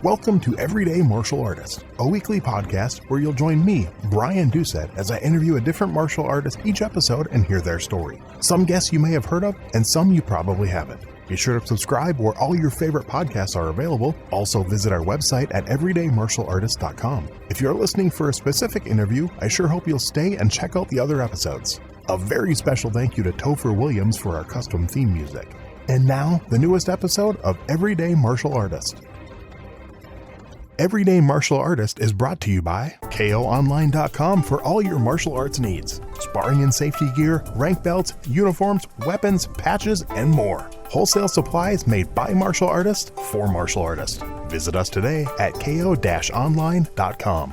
Welcome to Everyday Martial Artist, a weekly podcast where you'll join me, Brian Doucette, as I interview a different martial artist each episode and hear their story. Some guests you may have heard of, and some you probably haven't. Be sure to subscribe where all your favorite podcasts are available. Also visit our website at everydaymartialartist.com. If you're listening for a specific interview, I sure hope you'll stay and check out the other episodes. A very special thank you to Topher Williams for our custom theme music. And now, the newest episode of Everyday Martial Artist. Everyday Martial Artist is brought to you by KOOnline.com for all your martial arts needs. Sparring and safety gear, rank belts, uniforms, weapons, patches, and more. Wholesale supplies made by martial artists for martial artists. Visit us today at ko-online.com.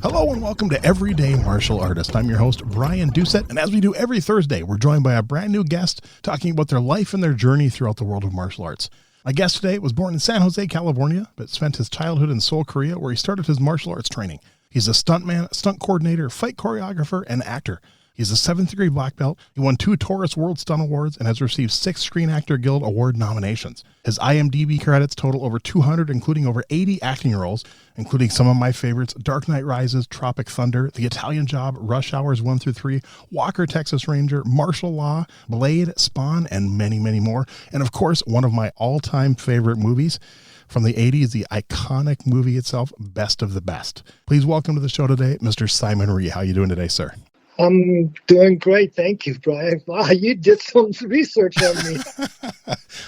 Hello and welcome to Everyday Martial Artist. I'm your host, Brian Doucette, and as we do every Thursday, we're joined by a brand new guest talking about their life and their journey throughout the world of martial arts. My guest today was born in San Jose, California, but spent his childhood in Seoul, Korea, where he started his martial arts training. He's a stuntman, stunt coordinator, fight choreographer, and actor. He's a 7th degree black belt. He won 2 Taurus World Stunt Awards and has received 6 Screen Actor Guild Award nominations. His IMDB credits total over 200, including over 80 acting roles, including some of my favorites: Dark Knight Rises, Tropic Thunder, The Italian Job, Rush Hours 1 through 3, Walker, Texas Ranger, Martial Law, Blade, Spawn, and many, many more. And of course, one of my all-time favorite movies from the 80s, the iconic movie itself, Best of the Best. Please welcome to the show today, Mr. Simon Rhee. How are you doing today, sir? I'm doing great. Thank you, Brian. Wow, you did some research on me.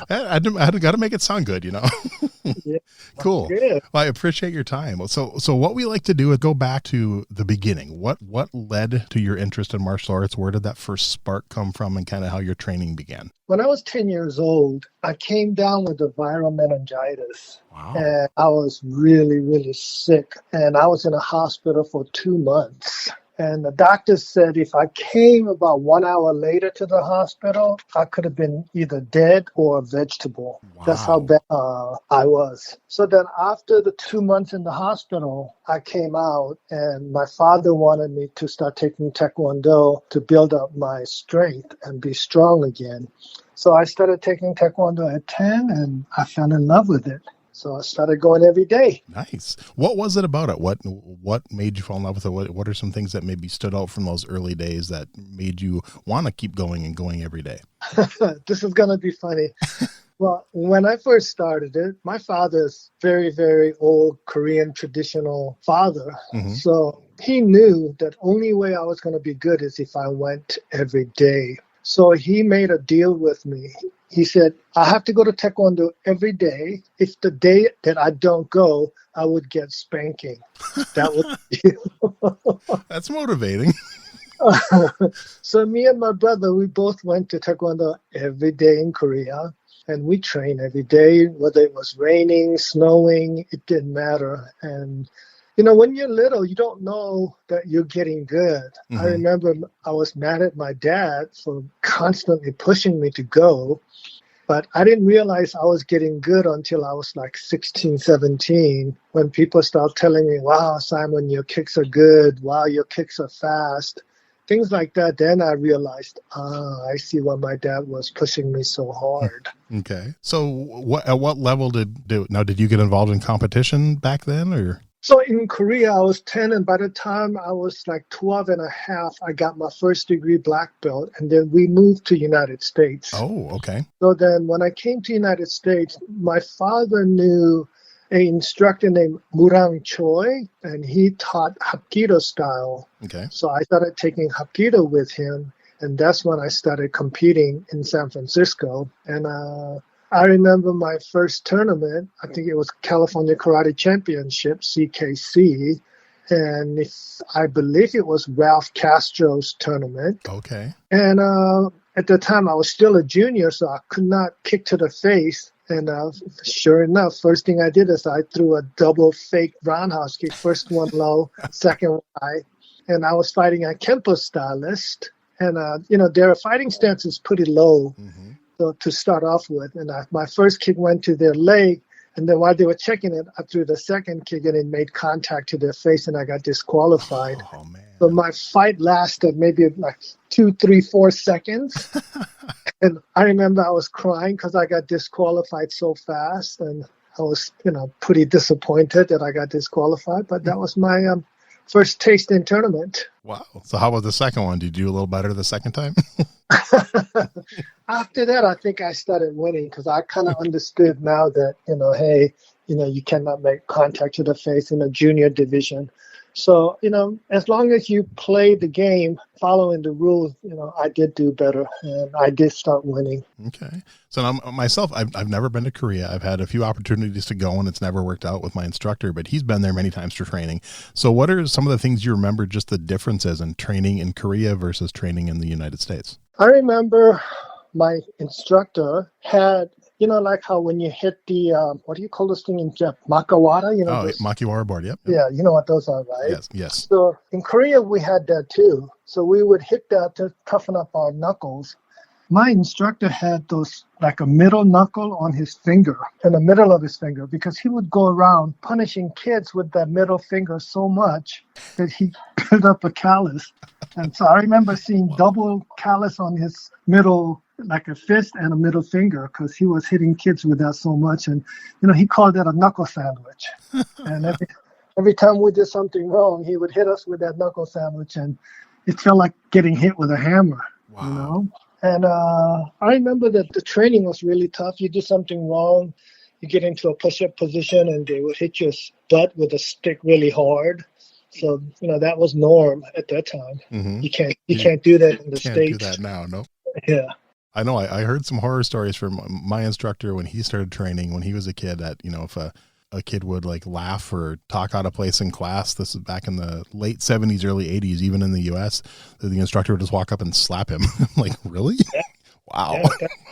I got to make it sound good, you know. Yeah, cool. good. Well, I appreciate your time. So what we like to do is go back to the beginning. What led to your interest in martial arts? Where did that first spark come from, and kind of how your training began? When I was 10 years old, I came down with a viral meningitis. Wow. And I was really, really sick. And I was in a hospital for 2 months. And the doctor said if I came about 1 hour later to the hospital, I could have been either dead or a vegetable. Wow. That's how bad I was. So then after the 2 months in the hospital, I came out, and my father wanted me to start taking Taekwondo to build up my strength and be strong again. So I started taking Taekwondo at 10, and I fell in love with it. So I started going every day. Nice. What was it about it? What made you fall in love with it? What are some things that maybe stood out from those early days that made you want to keep going and going every day? This is going to be funny. Well, when I first started it, my father's very, very old Korean traditional father. Mm-hmm. So he knew that only way I was going to be good is if I went every day. So he made a deal with me. He said, I have to go to Taekwondo every day. If the day that I don't go, I would get spanking. That was the deal. That's motivating. So me and my brother, we both went to Taekwondo every day in Korea. And we trained every day, whether it was raining, snowing, it didn't matter. And you know, when you're little, you don't know that you're getting good. Mm-hmm. I remember I was mad at my dad for constantly pushing me to go, but I didn't realize I was getting good until I was like 16, 17, when people start telling me, wow, Simon, your kicks are good. Wow, your kicks are fast. Things like that. Then I realized, I see why my dad was pushing me so hard. Okay. So at what level did you get involved in competition back then, or? So in Korea, I was 10, and by the time I was like 12 and a half, I got my 1st degree black belt, and then we moved to United States. Oh, okay. So then when I came to United States, my father knew an instructor named Murang Choi, and he taught Hapkido style. Okay. So I started taking Hapkido with him, and that's when I started competing in San Francisco. And I remember my first tournament, I think it was California Karate Championship, CKC, and I believe it was Ralph Castro's tournament. Okay. And at the time, I was still a junior, so I could not kick to the face. And sure enough, first thing I did is I threw a double fake roundhouse kick, first one low, second one high. And I was fighting a Kempo stylist. And, their fighting stance is pretty low. Mm-hmm. So to start off with, and my first kick went to their leg, and then while they were checking it, I threw the second kick and it made contact to their face, and I got disqualified. Oh man! So my fight lasted maybe like 2, 3, 4 seconds, and I remember I was crying because I got disqualified so fast, and I was, pretty disappointed that I got disqualified, but that was my first taste in tournament. Wow. So how about the second one? Did you do a little better the second time? After that, I think I started winning because I kind of understood now that, hey, you cannot make contact to the face in a junior division. So, as long as you play the game following the rules, I did do better and I did start winning. Okay. So now myself, I've never been to Korea. I've had a few opportunities to go and it's never worked out with my instructor, but he's been there many times for training. So what are some of the things you remember, just the differences in training in Korea versus training in the United States? I remember my instructor had, like how when you hit the, what do you call this thing in Japan? Makawara? Makiwara board, yep. Yeah, you know what those are, right? Yes. So in Korea, we had that too. So we would hit that to toughen up our knuckles. My instructor had those, like a middle knuckle on his finger, in the middle of his finger, because he would go around punishing kids with that middle finger so much that he built up a callus. And so I remember seeing double callus on his middle, like a fist and a middle finger, because he was hitting kids with that so much. And, he called that a knuckle sandwich. And every time we did something wrong, he would hit us with that knuckle sandwich. And it felt like getting hit with a hammer, Wow. And I remember that the training was really tough. You do something wrong, you get into a push-up position, and they would hit your butt with a stick really hard. So, that was norm at that time. Mm-hmm. You can't do that in the States. Can't do that now, no? Yeah. I know. I heard some horror stories from my instructor when he started training when he was a kid that, if a kid would like laugh or talk out of place in class, this is back in the late 70s, early 80s, even in the US, the instructor would just walk up and slap him. I'm like, really? Yeah. Wow.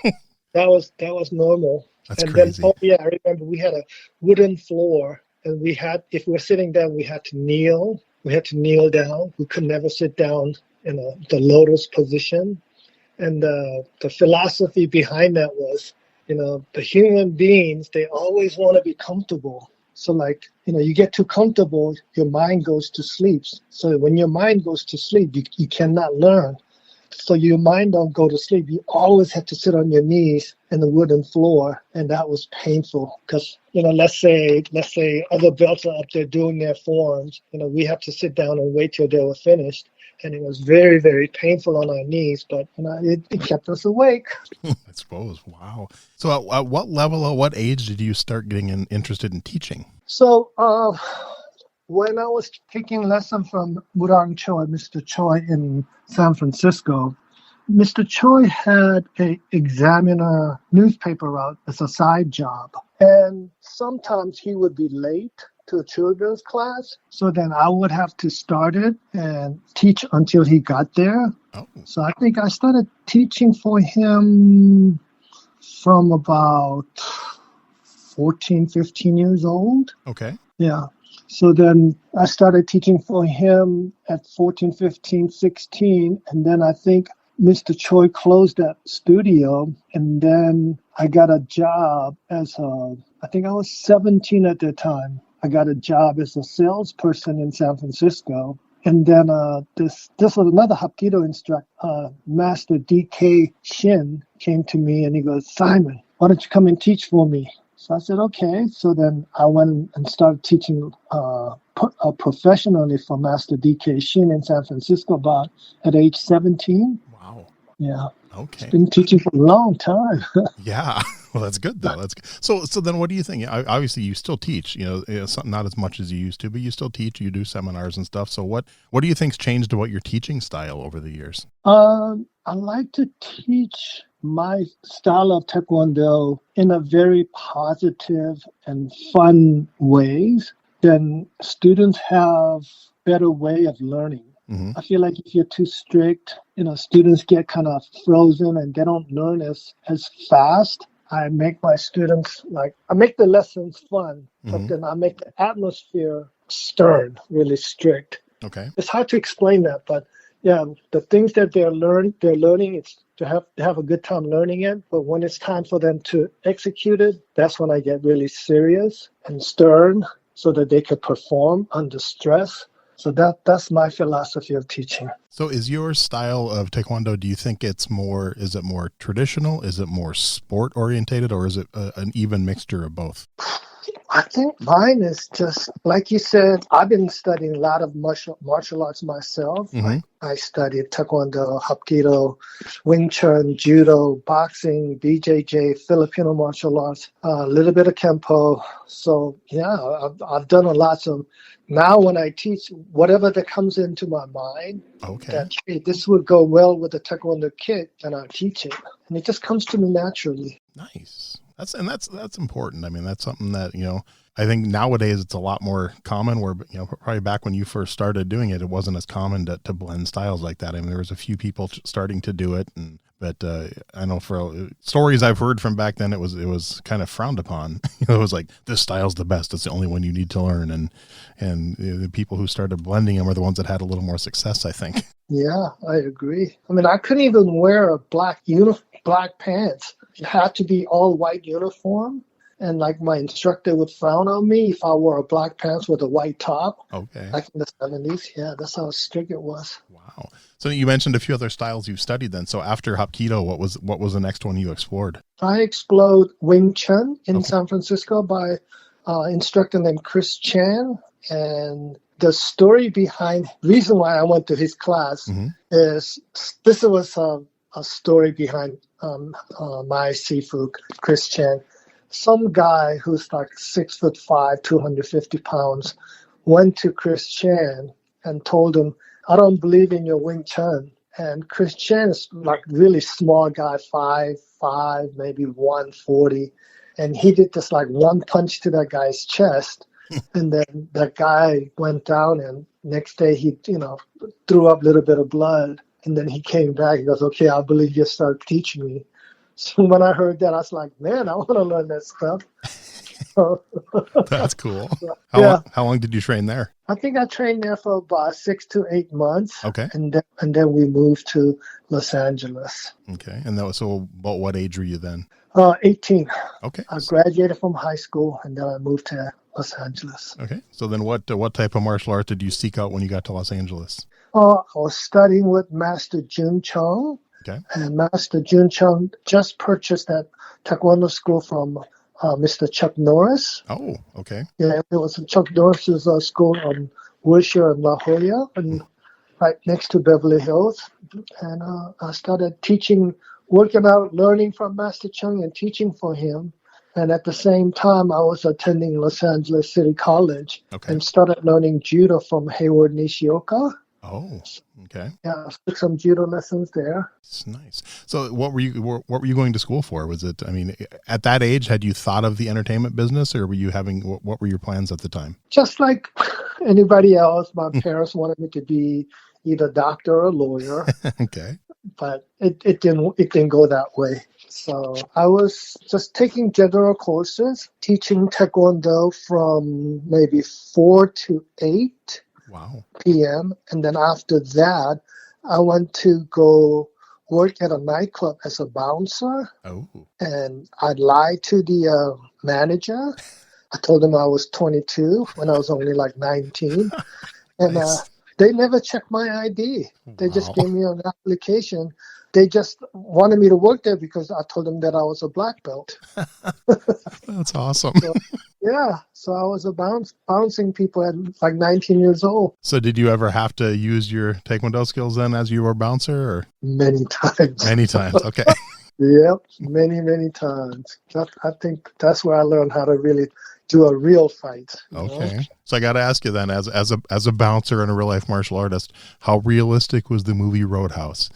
Yeah, that was normal. That's crazy. Then, I remember we had a wooden floor and if we were sitting down, we had to kneel. We had to kneel down. We could never sit down in the lotus position. And the philosophy behind that was, the human beings, they always want to be comfortable. So you get too comfortable, your mind goes to sleep. So when your mind goes to sleep, you cannot learn. So your mind don't go to sleep. You always have to sit on your knees in the wooden floor. And that was painful because, let's say other belts are up there doing their forms. We have to sit down and wait till they were finished. And it was very, very painful on our knees, but it kept us awake. I suppose. Wow. So at what level, at what age did you start getting interested in teaching? So when I was taking lesson from Murang Choi, Mr. Choi in San Francisco, Mr. Choi had a examiner newspaper route as a side job. And sometimes he would be late to a children's class. So then I would have to start it and teach until he got there. Oh. So I think I started teaching for him from about 14, 15 years old. Okay. Yeah. So then I started teaching for him at 14, 15, 16. And then I think Mr. Choi closed that studio. And then I got a job I think I was 17 at the time. I got a job as a salesperson in San Francisco. And then this was another Hapkido instructor, Master D.K. Shin, came to me and he goes, "Simon, why don't you come and teach for me?" So I said, okay. So then I went and started teaching professionally for Master D.K. Shin in San Francisco at age 17. Wow. Yeah. Okay. It's been teaching for a long time. Yeah. Well, that's good though. That's good. So then what do you think? Obviously you still teach, not as much as you used to, but you still teach, you do seminars and stuff. So what do you think's changed about your teaching style over the years? I like to teach my style of Taekwondo in a very positive and fun ways. Then students have better way of learning. Mm-hmm. I feel like if you're too strict, students get kind of frozen and they don't learn as fast. I make my students I make the lessons fun, but mm-hmm. then I make the atmosphere stern, really strict. Okay. It's hard to explain that, but yeah, the things that they're learning, it's to have a good time learning it. But when it's time for them to execute it, that's when I get really serious and stern so that they could perform under stress. So that's my philosophy of teaching. So is your style of Taekwondo, do you think is it more traditional? Is it more sport orientated, or is it an even mixture of both? I think mine is just, like you said, I've been studying a lot of martial arts myself. Mm-hmm. I studied Taekwondo, Hapkido, Wing Chun, Judo, boxing, BJJ, Filipino martial arts, a little bit of Kempo. So, yeah, I've done a lot. So now when I teach, whatever that comes into my mind, Okay. that hey, this would go well with the Taekwondo kit, and I teach it. And it just comes to me naturally. Nice. That's important. I mean, that's something that, I think nowadays it's a lot more common where, probably back when you first started doing it, it wasn't as common to blend styles like that. I mean, there was a few people starting to do it, but I know for stories I've heard from back then, it was kind of frowned upon. It was like, this style's the best. It's the only one you need to learn. And the people who started blending them are the ones that had a little more success, I think. Yeah, I agree. I mean, I couldn't even wear a black pants. It had to be all white uniform. And like my instructor would frown on me if I wore a black pants with a white top. Okay. Back in the 70s. Yeah, that's how strict it was. Wow. So you mentioned a few other styles you've studied then. So after Hapkido, what was the next one you explored? I explored Wing Chun in San Francisco by instructor named Chris Chan. And the story behind, reason why I went to his class is this was a story behind my Sifu, Chris Chan. Some guy who's like 6'5", 250 pounds, went to Chris Chan and told him, I don't believe in your Wing Chun. And Chris Chan is like really small guy, 5'5", maybe 140. And he did this like one punch to that guy's chest. And then that guy went down, and next day he, threw up a little bit of blood. And then he came back. He goes, okay, I believe you start teaching me. So when I heard that, I was like, man, I want to learn that stuff. That's cool. Yeah. How long did you train there? I think I trained there for about 6 to 8 months. Okay. And then we moved to Los Angeles. Okay. And that was, so about what age were you then? 18. Okay. I graduated from high school, and then I moved to Los Angeles. Okay. So then what type of martial art did you seek out when you got to Los Angeles? I was studying with Master Jun Chung. Okay. And Master Jun Chung just purchased that Taekwondo school from Mr. Chuck Norris. Oh, okay. Yeah, it was Chuck Norris's school on Wilshire and La Jolla, and right next to Beverly Hills. And I started teaching, working out, learning from Master Chung and teaching for him. And at the same time, I was attending Los Angeles City College and started learning judo from Hayward Nishioka. Oh, okay. Yeah, I took some judo lessons there. It's nice. So what were you going to school for? Was it, I mean, at that age, had you thought of the entertainment business, or were you having, what were your plans at the time? Just like anybody else, my parents wanted me to be either a doctor or a lawyer. Okay. But it didn't go that way. So I was just taking general courses, teaching Taekwondo from maybe 4 to 8. Wow. p.m. And then after that, I went to go work at a nightclub as a bouncer. Oh. And I lied to the manager. I told him I was 22 when I was only like 19. And Nice. they never checked my ID. They just Wow. gave me an application. They just wanted me to work there because I told them that I was a black belt. That's awesome. So I was bouncing people at like 19 years old. So did you ever have to use your Taekwondo skills then as you were a bouncer? Or? Many times. Many times. Okay. Yep, many times. I think that's where I learned how to really do a real fight. Okay. Know? So I got to ask you then, as a bouncer and a real life martial artist, how realistic was the movie Roadhouse?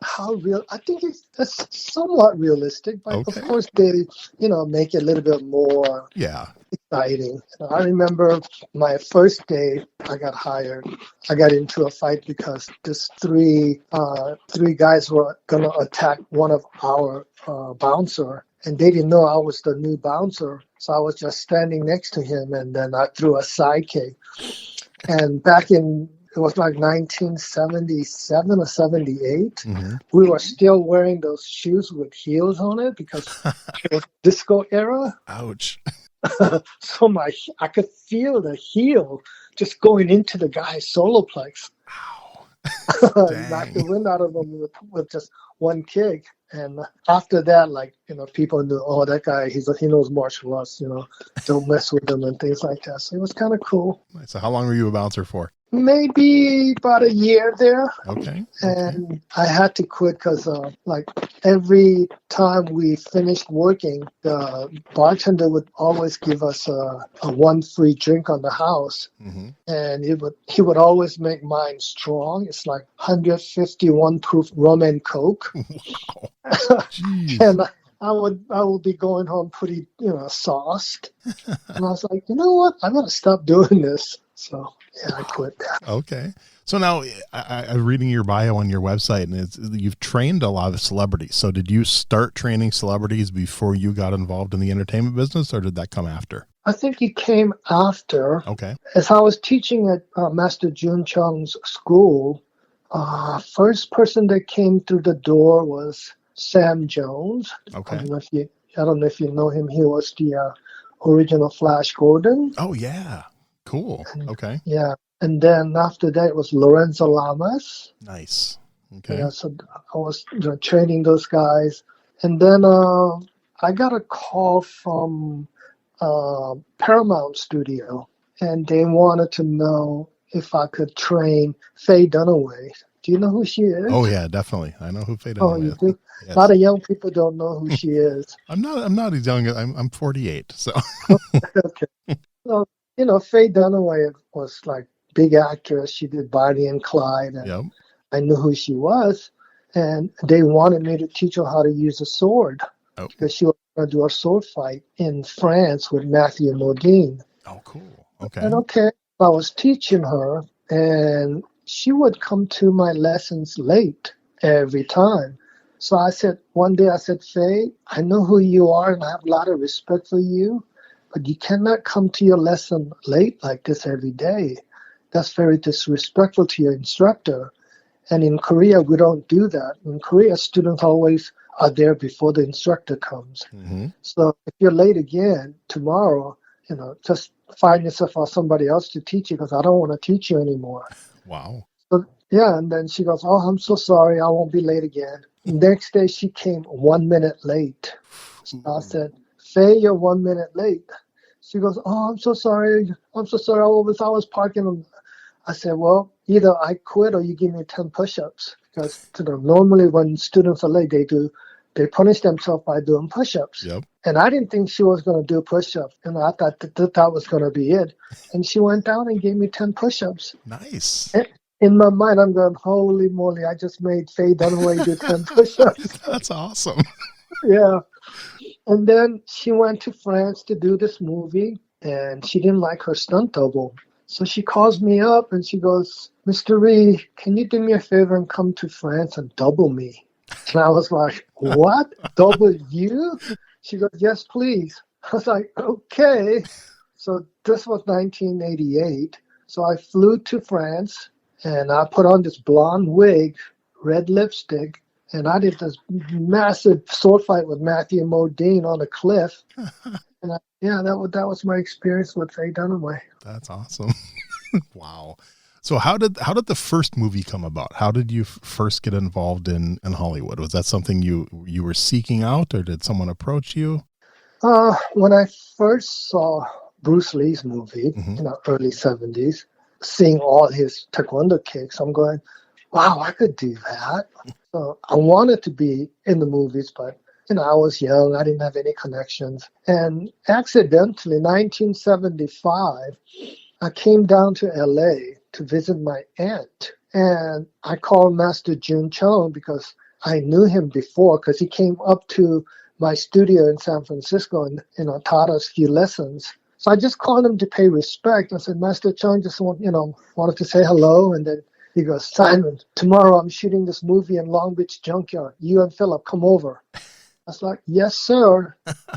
How real? I think it's somewhat realistic, but of course they, make it a little bit more exciting. I remember my first day I got hired. I got into a fight because this three guys were gonna attack one of our bouncer, and they didn't know I was the new bouncer. So I was just standing next to him, and then I threw a side kick. And it was like 1977 or 78. Mm-hmm. We were still wearing those shoes with heels on it because it was disco era. Ouch. So I could feel the heel just going into the guy's solar plex. Ow. Knocked the Dang. wind out of him with just one kick. And after that, like, people knew, oh, that guy, he knows martial arts, don't mess with him and things like that. So it was kind of cool. So how long were you a bouncer for? Maybe about a year there. Okay. And I had to quit because, like, every time we finished working, the bartender would always give us a one free drink on the house. Mm-hmm. And he would always make mine strong. It's like 151 proof rum and coke. Wow. Jeez. And I would be going home pretty, sauced. And I was like, you know what? I'm going to stop doing this. So, yeah, I quit that. Okay. So now I'm reading your bio on your website, and you've trained a lot of celebrities. So did you start training celebrities before you got involved in the entertainment business, or did that come after? I think it came after. Okay. As I was teaching at Master Jun Chung's school, first person that came through the door was Sam Jones. Okay. I don't know if you know him. He was the original Flash Gordon. Oh, yeah. Cool. Okay. Yeah. And then after that, it was Lorenzo Lamas. Nice. Okay. Yeah, so I was training those guys. And then I got a call from Paramount Studio, and they wanted to know if I could train Faye Dunaway. Do you know who she is? Oh, yeah, definitely. I know who Faye Oh, Dunaway you is. do? Yes. A lot of young people don't know who she is. I'm not as young. I'm 48. So. Okay. So, Faye Dunaway was like big actress. She did Bonnie and Clyde. And Yep. I knew who she was. And they wanted me to teach her how to use a sword. Oh. Because she was going to do a sword fight in France with Matthew Modine. Oh, cool. Okay. And I was teaching her, and she would come to my lessons late every time. So one day I said, Faye, I know who you are, and I have a lot of respect for you, but you cannot come to your lesson late like this every day. That's very disrespectful to your instructor. And in Korea, we don't do that. In Korea, students always are there before the instructor comes. Mm-hmm. So if you're late again tomorrow, just find yourself or somebody else to teach you, because I don't want to teach you anymore. Wow. So, yeah, and then she goes, oh, I'm so sorry. I won't be late again. Next day, she came 1 minute late. So I said, Faye, you're 1 minute late. She goes, oh, I'm so sorry. I'm so sorry. I was parking. I said, well, either I quit or you give me 10 push-ups. Because normally when students are late, they punish themselves by doing push-ups. Yep. And I didn't think she was going to do push-ups. And I thought that was going to be it. And she went down and gave me 10 push-ups. Nice. And in my mind, I'm going, holy moly, I just made Faye Dunaway do 10 push-ups. That's awesome. Yeah. And then she went to France to do this movie, and she didn't like her stunt double. So she calls me up and she goes, Mr. Rhee, can you do me a favor and come to France and double me? And I was like, what? Double you? She goes, yes, please. I was like, okay. So this was 1988. So I flew to France and I put on this blonde wig, red lipstick, and I did this massive sword fight with Matthew Modine on a cliff. And that was my experience with Faye Dunaway. That's awesome. Wow. So how did the first movie come about? How did you first get involved in Hollywood? Was that something you were seeking out, or did someone approach you? When I first saw Bruce Lee's movie in the early 70s, seeing all his taekwondo kicks, I'm going, wow, I could do that. So I wanted to be in the movies, but I was young. I didn't have any connections. And accidentally, 1975, I came down to LA to visit my aunt. And I called Master Jun Chung because I knew him before, because he came up to my studio in San Francisco and taught us a few lessons. So I just called him to pay respect. I said, Master Chung, just wanted to say hello. And then he goes, Simon, tomorrow I'm shooting this movie in Long Beach Junkyard. You and Philip, come over. I was like, yes, sir.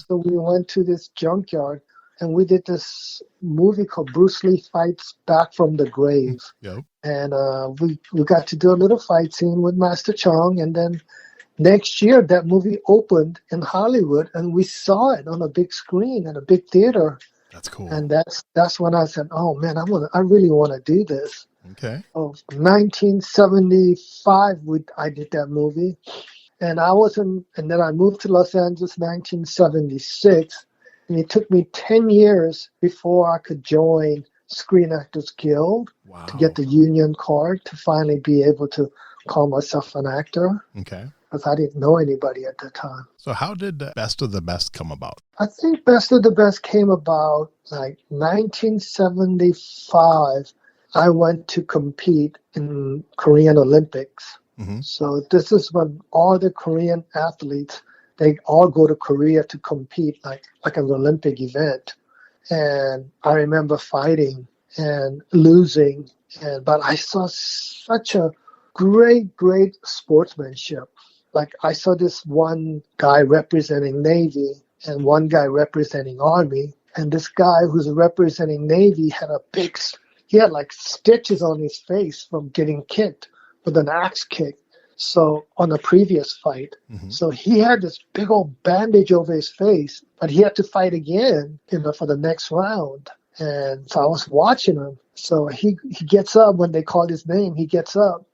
So we went to this junkyard and we did this movie called Bruce Lee Fights Back from the Grave. Yep. And we got to do a little fight scene with Master Chung. And then next year, that movie opened in Hollywood and we saw it on a big screen in a big theater. That's cool. And that's when I said, oh, man, I really want to do this. Okay. Oh, 1975, I did that movie. And and then I moved to Los Angeles 1976. And it took me 10 years before I could join Screen Actors Guild to get Wow. the union card to finally be able to call myself an actor. Okay. Because I didn't know anybody at the time. So how did Best of the Best come about? I think Best of the Best came about like 1975. I went to compete in Korean Olympics. Mm-hmm. So this is when all the Korean athletes, they all go to Korea to compete like an Olympic event. And I remember fighting and losing, but I saw such a great sportsmanship. Like I saw this one guy representing Navy and one guy representing Army, and this guy who's representing Navy he had like stitches on his face from getting kicked with an axe kick. So on a previous fight, so he had this big old bandage over his face, but he had to fight again, for the next round. And so I was watching him. So he gets up when they called his name. He gets up,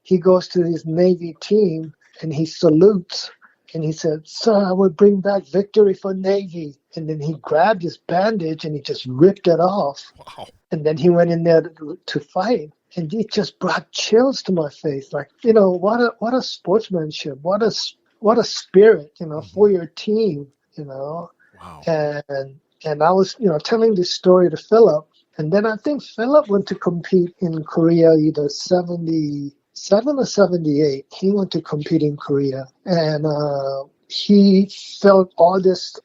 he goes to his Navy team, and he salutes. And he said, "Sir, I will bring back victory for Navy." And then he grabbed his bandage and he just ripped it off. Wow. And then he went in there to fight. And it just brought chills to my face. Like, what a sportsmanship. What a spirit, for your team, Wow. And I was, telling this story to Philip. And then I think Philip went to compete in Korea either 77 or 78. He went to compete in Korea. And he felt all this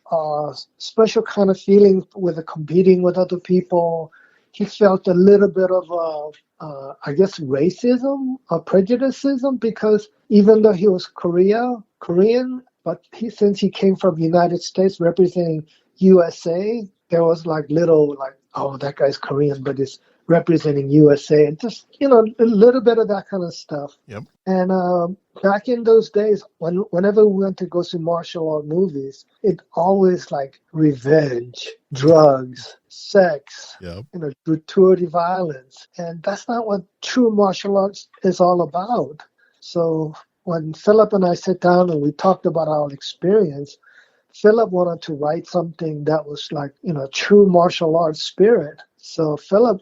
special kind of feeling with competing with other people. He felt a little bit of, I guess, racism or prejudicism, because even though he was Korean, but since he came from the United States representing USA, there was oh, that guy's Korean, but it's representing USA, and just, a little bit of that kind of stuff. Yep. And back in those days, whenever we went to go see martial art movies, it always like revenge, drugs, sex, Yep. gratuity violence. And that's not what true martial arts is all about. So when Philip and I sat down and we talked about our experience, Philip wanted to write something that was like, true martial arts spirit. So Philip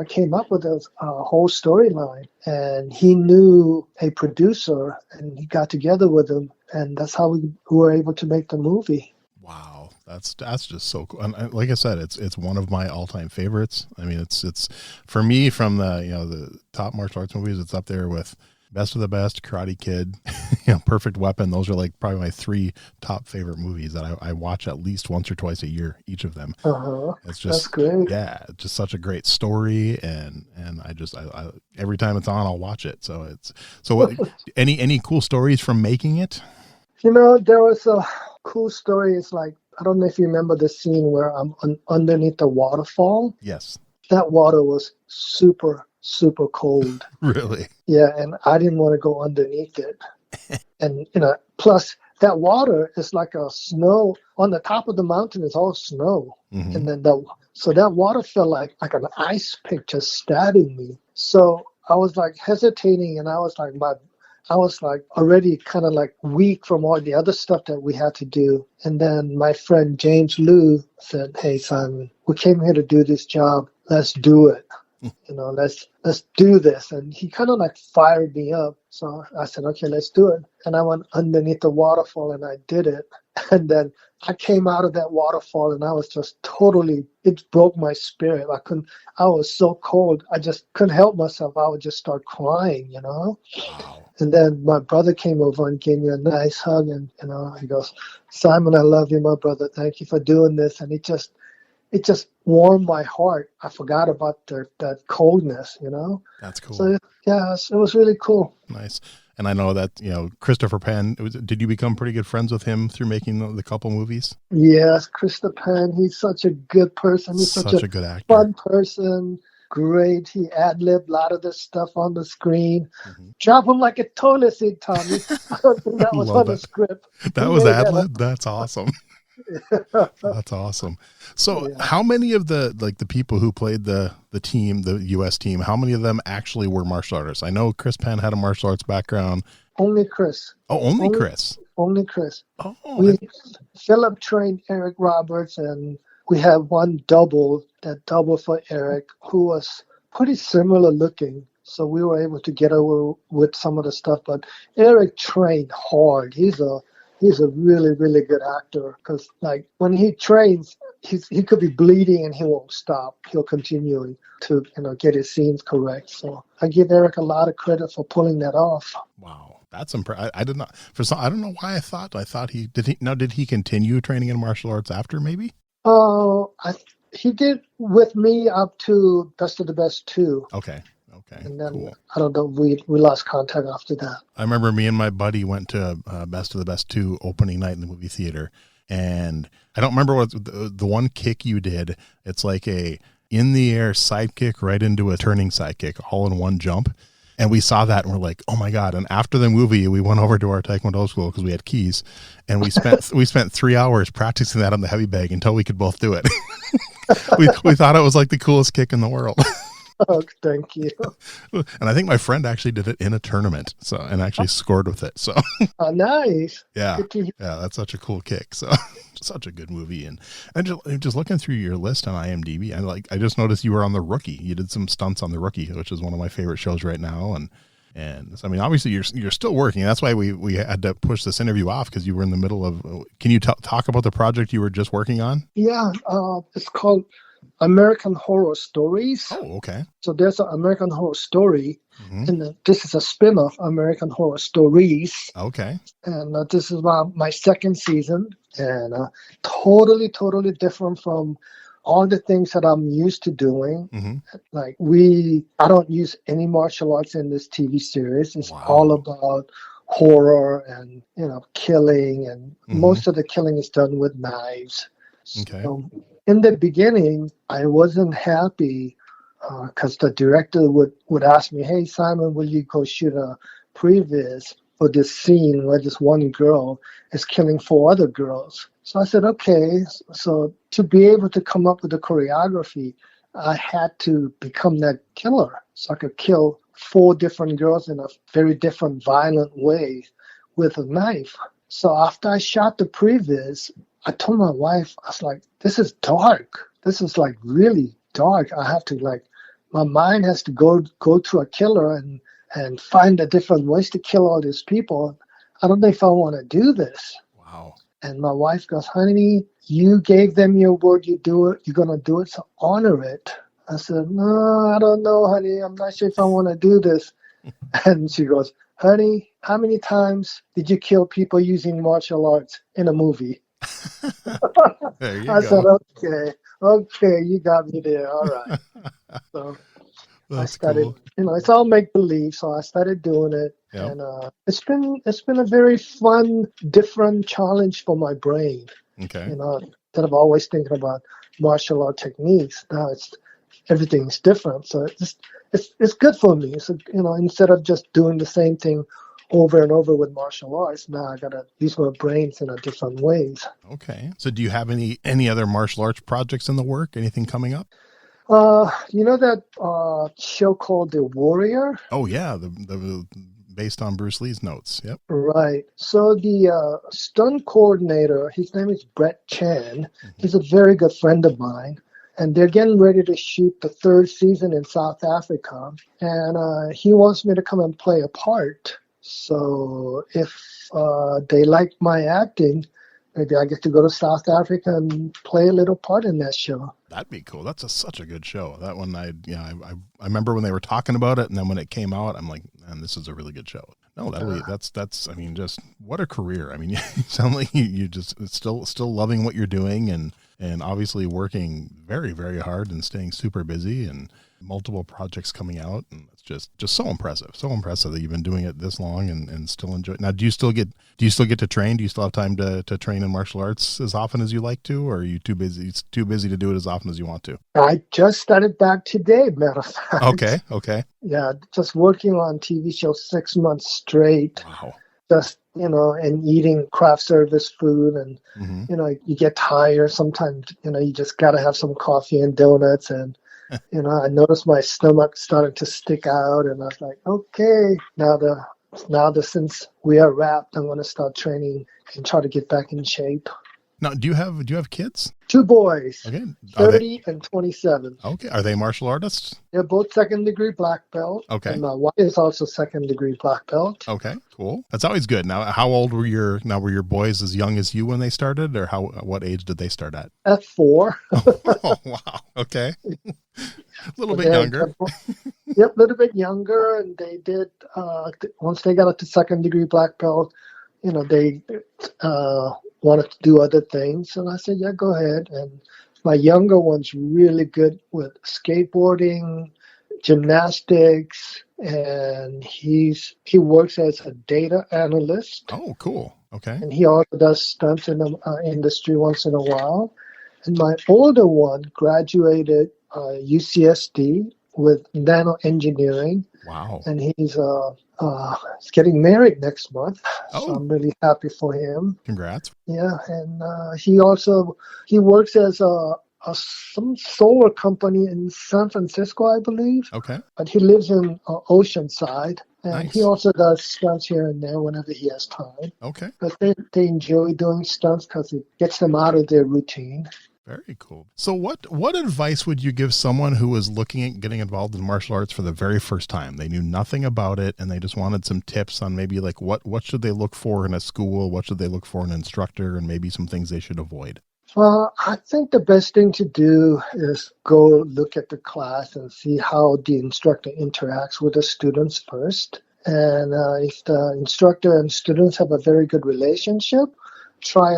came up with a whole storyline, and he knew a producer, and he got together with him, and that's how we were able to make the movie. Wow. That's just so cool. And like I said, it's one of my all-time favorites. I mean, it's for me, from the top martial arts movies, it's up there with Best of the Best, Karate Kid, Perfect Weapon. Those are like probably my three top favorite movies that I watch at least once or twice a year, each of them. It's just, that's great. Yeah, just such a great story, and I every time it's on, I'll watch it. So what, any cool stories from making it? There was a cool story. It's like, I don't know if you remember the scene where I'm underneath the waterfall. Yes. That water was super cold. Really? Yeah, and I didn't want to go underneath it. And, plus that water is like a snow on the top of the mountain is all snow. Mm-hmm. And then that water felt like an ice pick just stabbing me. So I was like hesitating, and I was like already kind of like weak from all the other stuff that we had to do. And then my friend James Liu said, "Hey, Simon, we came here to do this job. Let's do it. Let's do this." And he kind of like fired me up. So I said, "Okay, let's do it." And I went underneath the waterfall and I did it. And then I came out of that waterfall and I was just it broke my spirit. I was so cold. I just couldn't help myself. I would just start crying, Wow. And then my brother came over and gave me a nice hug. And, he goes, "Simon, I love you, my brother. Thank you for doing this." And it just warmed my heart. I forgot about that coldness, That's cool. So, yeah, it was really cool. Nice. And I know that, Christopher Penn, did you become pretty good friends with him through making the couple movies? Yes, Christopher Penn, he's such a good person. He's such a good actor. Fun person. Great. He ad-libbed a lot of this stuff on the screen. Mm-hmm. Drop him like a toilet seat, Tommy. I don't think that was on the script. That was ad-lib? That's awesome. That's awesome. So Yeah. how many of the people who played the team, the US team, how many of them actually were martial artists? I know Chris Penn had a martial arts background. Only Chris. Oh, only Only, Chris. only Chris. Oh, Philip trained Eric Roberts, and we had one double for Eric, who was pretty similar looking. So we were able to get over with some of the stuff. But Eric trained hard. He's a really, really good actor, because like when he trains, he could be bleeding and he won't stop. He'll continue to get his scenes correct. So I give Eric a lot of credit for pulling that off. wow. That's impressive. I did not, I don't know why I thought did he continue training in martial arts after maybe? He did with me up to Best of the Best 2. Okay. And then Cool. I don't know, we lost contact after that. I remember me and my buddy went to Best of the Best 2 opening night in the movie theater. And I don't remember what the one kick you did. It's like a in the air side kick right into a turning side kick all in one jump. And we saw that and we're like, oh my God. And after the movie, we went over to our Taekwondo school because we had keys, and we spent 3 hours practicing that on the heavy bag until we could both do it. we thought it was like the coolest kick in the world. Oh, thank you. And I think my friend actually did it in a tournament, and actually scored with it. So Oh, nice. yeah, that's such a cool kick. So such a good movie. And just looking through your list on IMDb, I just noticed you were on The Rookie. You did some stunts on The Rookie, which is one of my favorite shows right now. And I mean, obviously you're still working. That's why we had to push this interview off, because you were in the middle of. Can you talk about the project you were just working on? Yeah, it's called American Horror Stories. Oh, okay. So there's an American Horror Story, Mm-hmm. and this is a spin-off, American Horror Stories. Okay. And this is my second season, and totally different from all the things that I'm used to doing. Mm-hmm. Like I don't use any martial arts in this TV series. It's Wow. all about horror and killing, and Mm-hmm. most of the killing is done with knives. Okay. So in the beginning, I wasn't happy because the director would ask me, "Hey Simon, will you go shoot a previs for this scene where this one girl is killing 4 other girls?" So I said, okay. So to be able to come up with the choreography, I had to become that killer. So I could kill 4 different girls in a very different, violent way with a knife. So after I shot the previs, I told my wife, I was like, this is dark. This is like really dark. I have to my mind has to go to a killer and find the different ways to kill all these people. I don't know if I want to do this. Wow. And my wife goes, honey, you gave them your word, you do it, you're going to do it, so honor it. I said, no, I don't know, honey. I'm not sure if I want to do this. And she goes, honey, how many times did you kill people using martial arts in a movie? There you I go. said, okay, you got me there. All right. So I started, cool. It's all make believe. So I started doing it, Yep. and it's been a very fun, different challenge for my brain. Okay. Instead of always thinking about martial art techniques, now everything's different. So it's good for me. So instead of just doing the same thing over and over with martial arts, now I gotta use my brains in a different ways. Okay. So do you have any other martial arts projects in the work? Anything coming up? That show called The Warrior? Oh yeah, the based on Bruce Lee's notes. Yep. Right. So the stunt coordinator, his name is Brett Chan. Mm-hmm. He's a very good friend of mine. And they're getting ready to shoot the 3rd season in South Africa. And he wants me to come and play a part. So if they like my acting, maybe I get to go to South Africa and play a little part in that show. That'd be cool. That's such a good show. That one, I remember when they were talking about it, and then when it came out, I'm like, man, this is a really good show. No, that's. I mean, just what a career. I mean, you sound like you just still loving what you're doing, and obviously working very, very hard and staying super busy, and multiple projects coming out, and it's just so impressive that you've been doing it this long and still enjoy it. Now, do you still get to train? Do you still have time to train in martial arts as often as you like to, or are you too busy to do it as often as you want to? I just started back today, matter of fact. Okay. Yeah, just working on TV shows 6 months straight. Wow. Just and eating craft service food, and Mm-hmm. you get tired sometimes. You just got to have some coffee and donuts, and I noticed my stomach started to stick out, and I was like, okay, now since we are wrapped, I'm going to start training and try to get back in shape. Now, do you have kids? 2 boys, Okay. 30 and 27. Okay. Are they martial artists? They're both second-degree black belt. Okay. And my wife is also second-degree black belt. Okay, cool. That's always good. Now, how old were your boys as young as you when they started, or what age did they start at? At 4. Oh, wow. Okay. A little bit younger. Yep, a little bit younger. And they did, once they got up to second-degree black belt, they wanted to do other things. And I said, yeah, go ahead. And my younger one's really good with skateboarding, gymnastics, and he works as a data analyst. Oh, cool. Okay. And he also does stunts in the industry once in a while. And my older one graduated UCSD with nano engineering. Wow. And he's getting married next month. Oh. So I'm really happy for him. Congrats. Yeah, and he works as some solar company in San Francisco, I believe. Okay. But he lives in Oceanside, and Nice. he also does stunts here and there whenever he has time. Okay. But they enjoy doing stunts because it gets them out of their routine. Very cool. So what advice would you give someone who was looking at getting involved in martial arts for the very first time? They knew nothing about it and they just wanted some tips on maybe like what should they look for in a school? What should they look for in an instructor, and maybe some things they should avoid? I think the best thing to do is go look at the class and see how the instructor interacts with the students first. And if the instructor and students have a very good relationship, try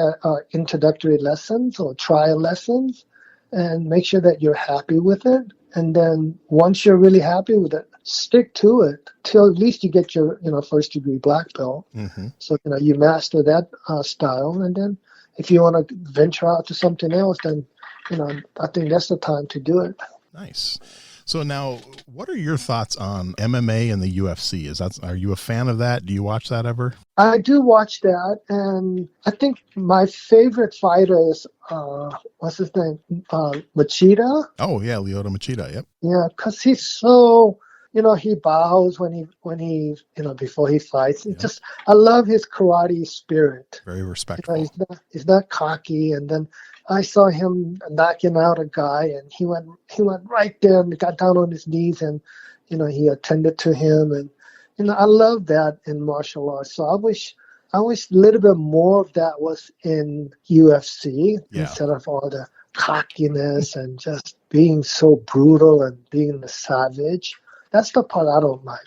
introductory lessons or trial lessons and make sure that you're happy with it. And then once you're really happy with it, stick to it till at least you get your first degree black belt. Mm-hmm. So you master that style, and then if you want to venture out to something else, then I think that's the time to do it. Nice. So now, what are your thoughts on MMA and the UFC? Are you a fan of that? Do you watch that ever? I do watch that, and I think my favorite fighter is what's his name, Machida. Oh yeah, Lyoto Machida. Yep. Yeah, because he's so he bows when he before he fights. Yep. I love his karate spirit. Very respectful. He's not cocky, and then I saw him knocking out a guy, and he went right there and got down on his knees, and he attended to him, and I love that in martial arts. So I wish a little bit more of that was in UFC instead of all the cockiness and just being so brutal and being the savage. That's the part I don't like.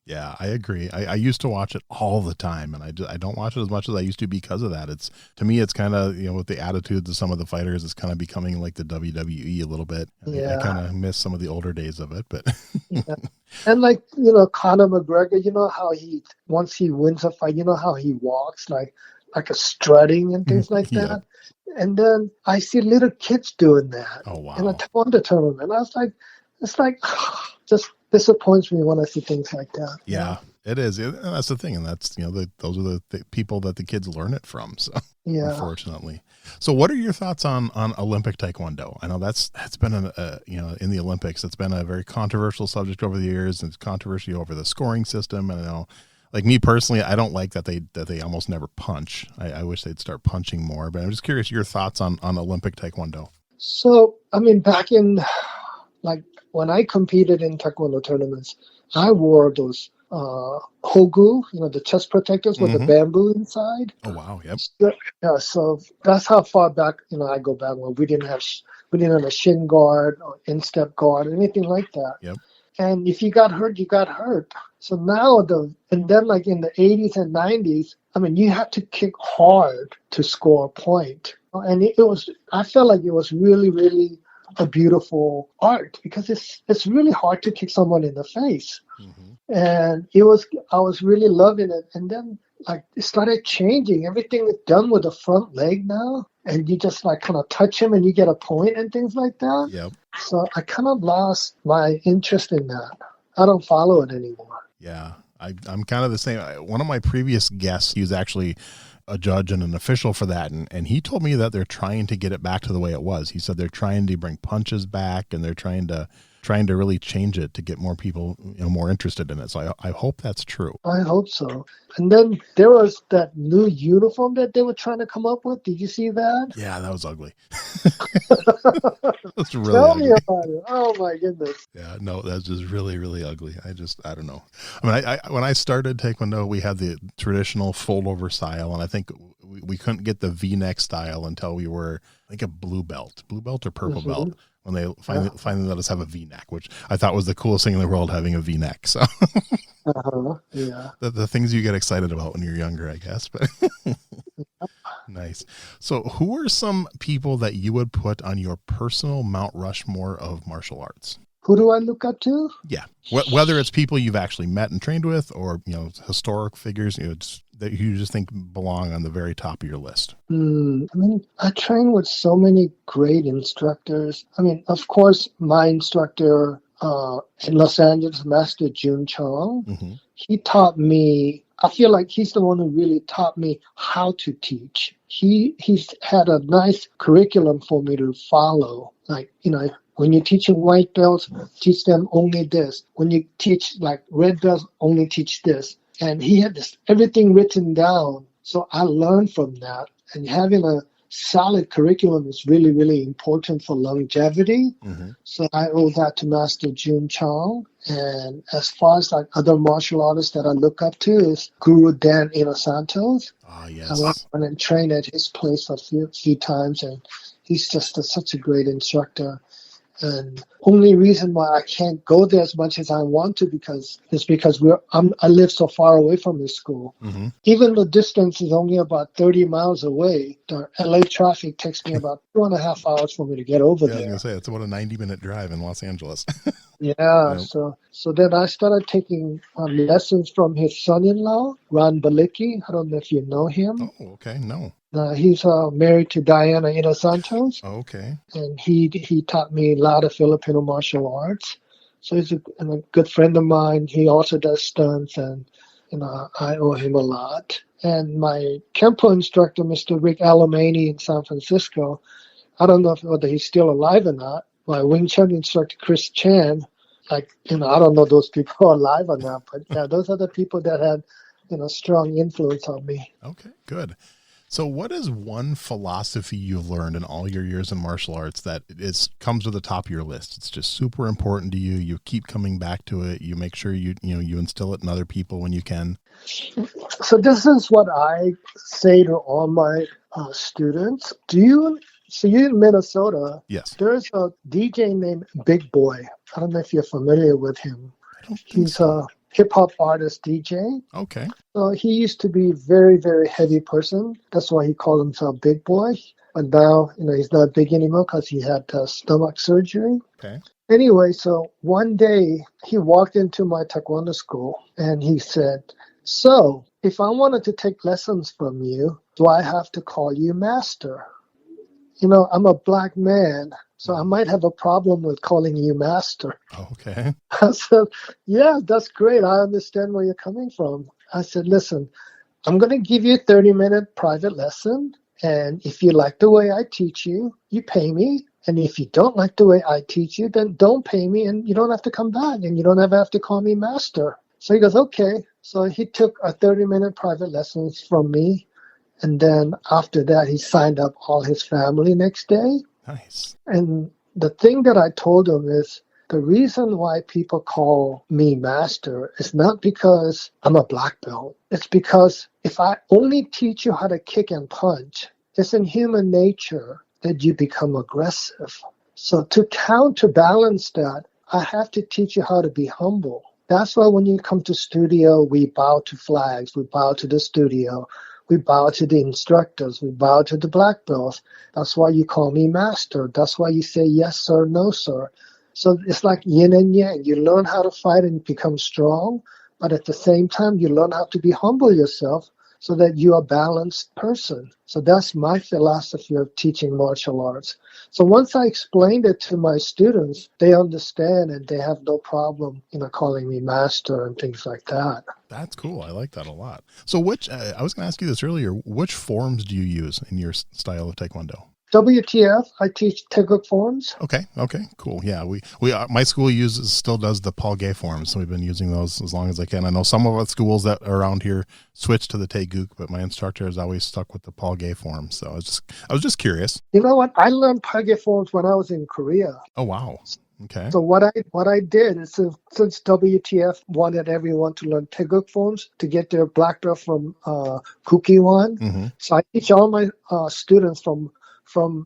Yeah, I agree. I used to watch it all the time, and I don't watch it as much as I used to because of that. To me, it's kind of, with the attitudes of some of the fighters, it's kind of becoming like the WWE a little bit. I kind of miss some of the older days of it, but. Yeah. And like, Conor McGregor, how once he wins a fight, how he walks like a strutting and things like that. And then I see little kids doing that. Oh, wow. In a Taekwondo tournament. I was like, it's like, just disappoints me when I see things like that. Yeah, it is. And that's the thing. And that's, those are the people that the kids learn it from. So unfortunately. So what are your thoughts on Olympic Taekwondo? I know that's been in the Olympics, it's been a very controversial subject over the years, and it's controversy over the scoring system. And I know, like me personally, I don't like that they almost never punch. I wish they'd start punching more, but I'm just curious your thoughts on Olympic Taekwondo. So, I mean, back in when I competed in Taekwondo tournaments, I wore those hogu, the chest protectors with the bamboo inside. Oh wow! Yep. So that's how far back I go back when we didn't have a shin guard or instep guard or anything like that. Yep. And if you got hurt, you got hurt. So now and then like in the 80s and 90s, I mean, you had to kick hard to score a point, and I felt like it was really, really a beautiful art because it's really hard to kick someone in the face. Mm-hmm. And I was really loving it. And then it started changing. Everything is done with the front leg now, and you just kind of touch him and you get a point and things like that. Yep. So I kind of lost my interest in that. I don't follow it anymore. Yeah. I'm kind of the same. One of my previous guests, he was actually a judge and an official for that, and he told me that they're trying to get it back to the way it was. He said they're trying to bring punches back, and they're trying to really change it to get more people, more interested in it. So I hope that's true. I hope so. And then there was that new uniform that they were trying to come up with. Did you see that? Yeah, that was ugly. That's really Tell ugly. me about it. Oh my goodness. Yeah, no, that's just really, really ugly. I don't know. I mean, I when I started Taekwondo, we had the traditional fold over style, and I think we couldn't get the V-neck style until we were, I think, a blue belt or purple belt, when they finally let us have a V-neck, which I thought was the coolest thing in the world, having a V-neck. So yeah, the things you get excited about when you're younger, I guess. But nice. So who are some people that you would put on your personal Mount Rushmore of martial arts? Who do I look up to? Yeah. Whether it's people you've actually met and trained with, or, historic figures, that you just think belong on the very top of your list. I mean, I train with so many great instructors. I mean, of course, my instructor in Los Angeles, Master Jun Chong, he taught me, I feel like he's the one who really taught me how to teach. He's had a nice curriculum for me to follow. Like, when you're teaching white belts, teach them only this. When you teach like red belts, only teach this. And he had everything written down. So I learned from that. And having a solid curriculum is really, really important for longevity. So I owe that to Master Jun Chong. And as far as like other martial artists that I look up to is Guru Dan Inosantos. Ah, yes. I went and trained at his place a few times, and he's just such a great instructor. And only reason why I can't go there as much as I want to because I live so far away from this school. Even the distance is only about 30 miles away. The LA traffic takes me about 2.5 hours for me to get over there. I was gonna say it's about a 90-minute drive in Los Angeles. Yeah. So then I started taking lessons from his son-in-law, Ron Balicki. I don't know if you know him. Oh, okay. No. He's married to Diana Inosantos. Oh, okay. And he taught me a lot of Filipino martial arts. So he's a good friend of mine. He also does stunts, and I owe him a lot. And my Kempo instructor, Mr. Rick Alamany in San Francisco, I don't know whether he's still alive or not. My Wing Chun instructor, Chris Chan, I don't know those people are alive or not, but yeah, those are the people that had, strong influence on me. Okay, good. So what is one philosophy you've learned in all your years in martial arts that comes to the top of your list? It's just super important to you. You keep coming back to it. You make sure you instill it in other people when you can. So this is what I say to all my students. You're in Minnesota. Yes. There's a DJ named Big Boy. I don't know if you're familiar with him. He's a hip-hop artist DJ. Okay. So he used to be a very, very heavy person. That's why he called himself Big Boy. But now, he's not big anymore because he had stomach surgery. Okay. Anyway, so one day he walked into my Taekwondo school and he said, "So, if I wanted to take lessons from you, do I have to call you master? I'm a black man, so I might have a problem with calling you master." Okay. I said, "Yeah, that's great. I understand where you're coming from." I said, "Listen, I'm going to give you a 30-minute private lesson. And if you like the way I teach you, you pay me. And if you don't like the way I teach you, then don't pay me and you don't have to come back and you don't ever have to call me master." So he goes, "Okay." So he took a 30-minute private lessons from me. And then after that, he signed up all his family next day. Nice. And the thing that I told him is the reason why people call me master is not because I'm a black belt. It's because if I only teach you how to kick and punch, it's in human nature that you become aggressive. So to counterbalance that, I have to teach you how to be humble. That's why when you come to studio, we bow to flags, we bow to the studio. We bow to the instructors. We bow to the black belts. That's why you call me master. That's why you say yes, sir, no, sir. So it's like yin and yang. You learn how to fight and become strong, but at the same time, you learn how to be humble yourself so that you're a balanced person. So that's my philosophy of teaching martial arts. So once I explained it to my students, they understand and they have no problem, calling me master and things like that. That's cool. I like that a lot. So I was going to ask you this earlier, which forms do you use in your style of Taekwondo? WTF, I teach Taeguk forms. Okay, cool. Yeah, my school still does the Paul Gay forms, so we've been using those as long as I can. I know some of our schools that are around here switch to the Taeguk, but my instructor has always stuck with the Paul Gay forms. So I was just curious. You know what? I learned Paul Gay forms when I was in Korea. Oh wow. Okay. So what I did is, since WTF wanted everyone to learn Taeguk forms to get their black belt from Kukkiwon, Mm-hmm. so I teach all my students from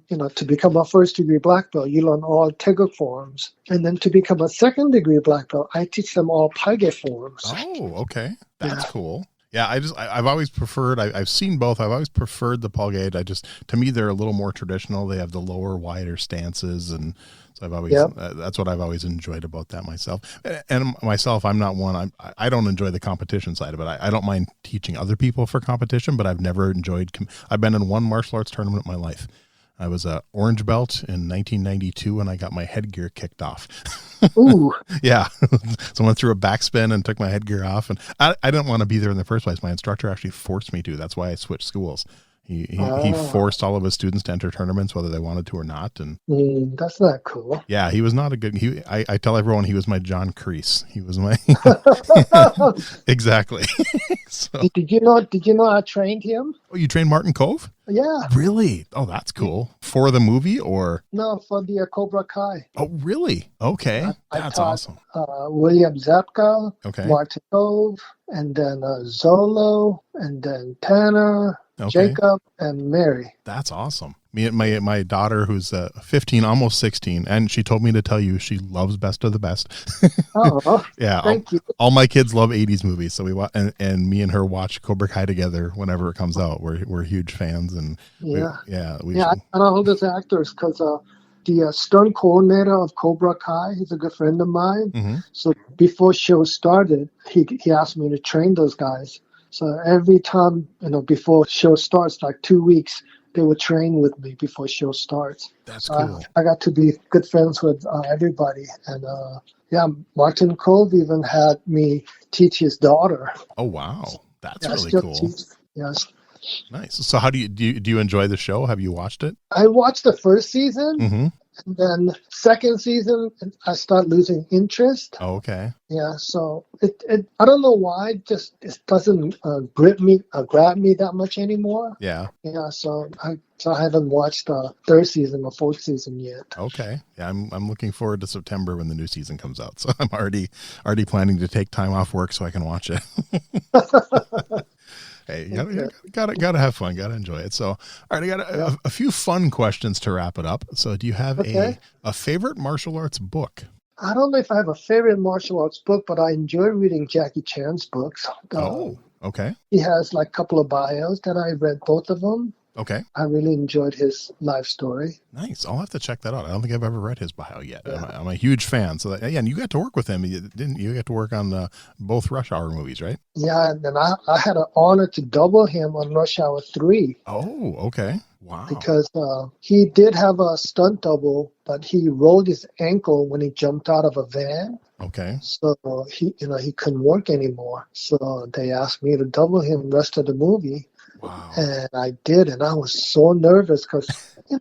to become a first degree black belt, you learn all Taeguk forms, and then to become a second degree black belt, I teach them all Paige forms. Oh, okay, that's cool. Yeah, I've always preferred. I've seen both. I've always preferred the Paul Gate. To me, they're a little more traditional. They have the lower, wider stances, and so I've always that's what I've always enjoyed about that myself. And myself, I'm not one. I don't enjoy the competition side of it. I don't mind teaching other people for competition, but I've never enjoyed. I've been in one martial arts tournament in my life. I was a orange belt in 1992, and I got my headgear kicked off. Ooh. Yeah. Someone threw a backspin and took my headgear off, and I didn't want to be there in the first place. My instructor actually forced me to. That's why I switched schools. He forced all of his students to enter tournaments, whether they wanted to or not. And that's not cool. Yeah, he was not a good. I tell everyone he was my John Kreese. He was my exactly. So, did you know I trained him? Oh, you trained Martin Kove? Yeah. Really? Oh, that's cool. For the movie or? No, for the Cobra Kai. Oh, really? Okay, that's awesome. William Zabka, okay, Martin Kove, and then Zolo, and then Tanner. Okay. Jacob and Mary. That's awesome. Me and my daughter, who's 15, almost 16, and she told me to tell you she loves Best of the Best. Oh, yeah. Thank you. All my kids love 80s movies, so and me and her watch Cobra Kai together whenever it comes out. We're huge fans, and I know all those actors because the stunt coordinator of Cobra Kai, he's a good friend of mine. Mm-hmm. So before show started, he asked me to train those guys. So every time, before show starts, like 2 weeks, they would train with me before show starts. That's cool. I got to be good friends with everybody. And Martin Kove even had me teach his daughter. Oh, wow. That's really cool. Yes. Nice. So how do you enjoy the show? Have you watched it? I watched the first season. Mm-hmm. And then second season, I start losing interest. Oh, okay. Yeah, so it I don't know why, it doesn't grab me that much anymore. Yeah. Yeah, so I haven't watched the third season or fourth season yet. Okay. Yeah, I'm looking forward to September when the new season comes out. So I'm already planning to take time off work so I can watch it. Hey, you gotta have fun, gotta enjoy it. So, all right, I got a few fun questions to wrap it up. So, do you have a favorite martial arts book? I don't know if I have a favorite martial arts book, but I enjoy reading Jackie Chan's books. Okay. He has like a couple of bios that I read, both of them. Okay. I really enjoyed his life story. Nice. I'll have to check that out. I don't think I've ever read his bio yet. Yeah. I'm a huge fan. So, and you got to work with him. You got to work on both Rush Hour movies, right? Yeah, and then I had an honor to double him on Rush Hour 3. Oh, okay. Wow. Because he did have a stunt double, but he rolled his ankle when he jumped out of a van. Okay. So he couldn't work anymore. So they asked me to double him the rest of the movie. Wow. And I did, and I was so nervous because,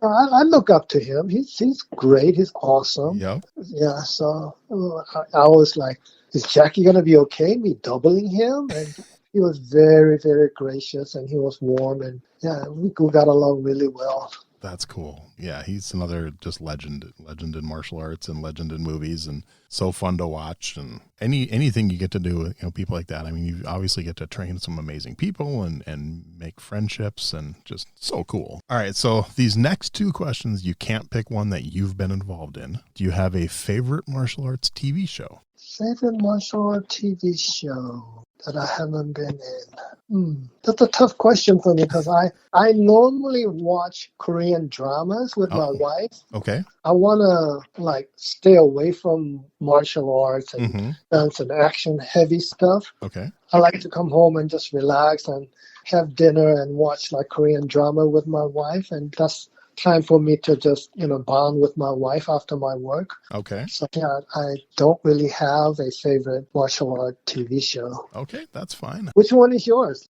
I look up to him. He's great. He's awesome. Yep. Yeah, so I was like, is Jackie going to be okay, me doubling him? And he was very, very gracious, and he was warm, and we got along really well. That's cool. Yeah, he's another just legend in martial arts and legend in movies, and so fun to watch. And anything you get to do with people like that. I mean, you obviously get to train some amazing people and make friendships, and just so cool. All right, so these next two questions, you can't pick one that you've been involved in. Do you have a favorite martial arts TV show? Favorite martial arts TV show that I haven't been in? That's a tough question for me because I normally watch Korean dramas with my wife. Okay. I want to stay away from martial arts and dance and action heavy stuff. Okay. I like to come home and just relax and have dinner and watch like Korean drama with my wife, and that's time for me to just bond with my wife after my work. Okay. So yeah, I don't really have a favorite martial art TV show. Okay, that's fine. Which one is yours?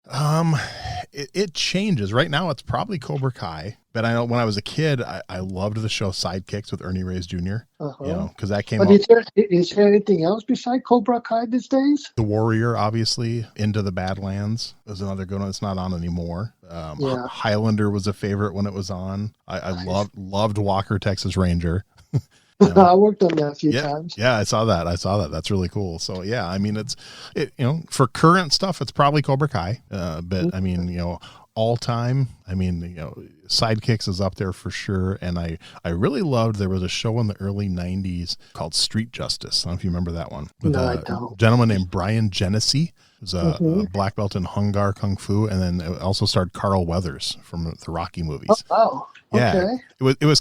It changes. Right now, it's probably Cobra Kai. But I know when I was a kid, I loved the show Sidekicks with Ernie Reyes Jr. Because that came But out. is there anything else besides Cobra Kai these days? The Warrior, obviously, Into the Badlands was another good one. It's not on anymore. Highlander was a favorite when it was on. I loved Walker, Texas Ranger. I worked on that a few times. Yeah, I saw that. That's really cool. So yeah, I mean, for current stuff, it's probably Cobra Kai. But I mean, all time, I mean, Sidekicks is up there for sure. And I really loved, there was a show in the early 90s called Street Justice. I don't know if you remember that one. With I don't. Gentleman named Brian Genesee. It was a black belt in Hung Gar Kung Fu, and then it also starred Carl Weathers from the Rocky movies. Oh, okay. Yeah, it was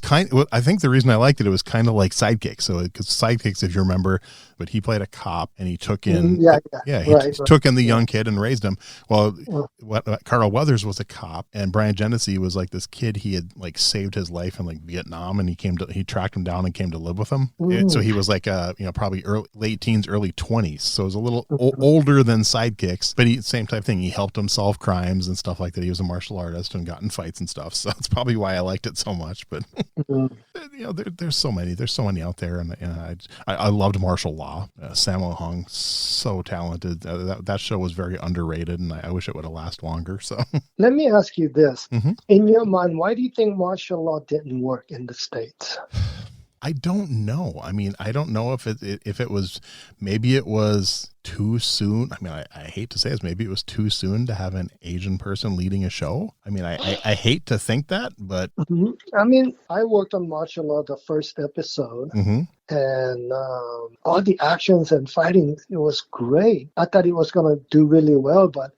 I think the reason I liked it was kind of like Sidekicks. So because Sidekicks, if you remember, but he played a cop and he took in took in the young kid and raised him. Well, Carl Weathers was a cop, and Brian Genesee was like this kid. He had like saved his life in like Vietnam, and he tracked him down and came to live with him. So he was like probably late teens, early 20s. So it was a little older than Sidekicks, but same type thing. He helped him solve crimes and stuff like that. He was a martial artist and got in fights and stuff. So that's probably why I liked it so much. But there's so many out there, and I loved martial law. Sammo Hung, so talented. That show was very underrated, and I wish it would have lasted longer. So let me ask you this: in your mind, why do you think martial law didn't work in the States? I don't know. I mean, I don't know if it was, maybe it was too soon. I mean, I hate to say this, maybe it was too soon to have an Asian person leading a show. I mean, I hate to think that, but. I mean, I worked on martial law the first episode, and all the actions and fighting, it was great. I thought it was going to do really well, but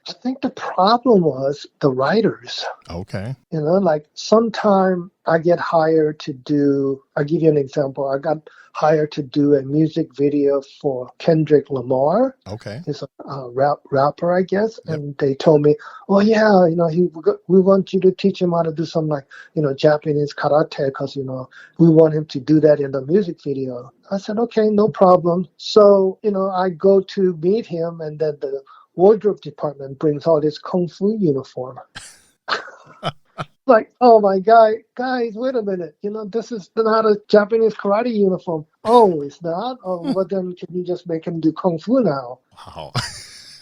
I think the problem was the writers. Okay. Like sometime I get hired to do, I'll give you an example. I got hired to do a music video for Kendrick Lamar. Okay. He's a rapper, I guess. Yep. And they told me, oh yeah, we want you to teach him how to do some Japanese karate because, we want him to do that in the music video. I said, okay, no problem. So, I go to meet him, and then the wardrobe department brings all this kung fu uniform. Like, oh my God, guys, wait a minute. This is not a Japanese karate uniform. Oh, it's not? Oh, well then can you just make him do kung fu now? Wow.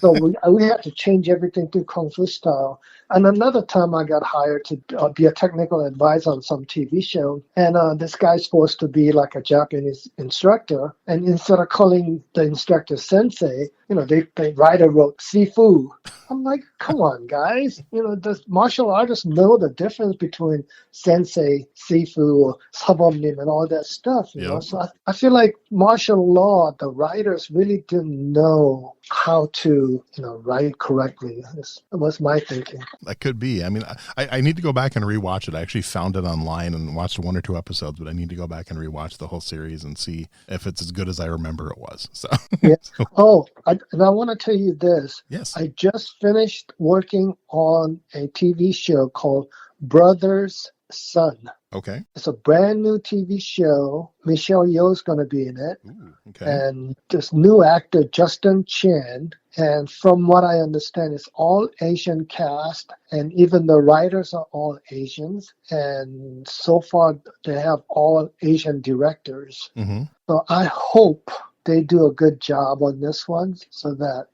So we had to change everything to kung fu style. And another time I got hired to be a technical advisor on some TV show. And this guy's supposed to be like a Japanese instructor. And instead of calling the instructor sensei, the writer wrote Sifu. I'm like, come on, guys. Does martial artists know the difference between sensei, Sifu, or sabomnim, and all that stuff? So I feel like martial law, the writers really didn't know how to, write correctly. That was my thinking. That could be. I mean, I need to go back and rewatch it. I actually found it online and watched 1 or 2 episodes, but I need to go back and rewatch the whole series and see if it's as good as I remember it was. So. Yeah. Oh, and I want to tell you this. Yes. I just finished working on a TV show called Brothers Son. Okay. It's a brand new TV show. Michelle Yeoh's going to be in it. Ooh, okay. And this new actor, Justin Chan. And from what I understand, it's all Asian cast. And even the writers are all Asians. And so far, they have all Asian directors. So I hope they do a good job on this one so that,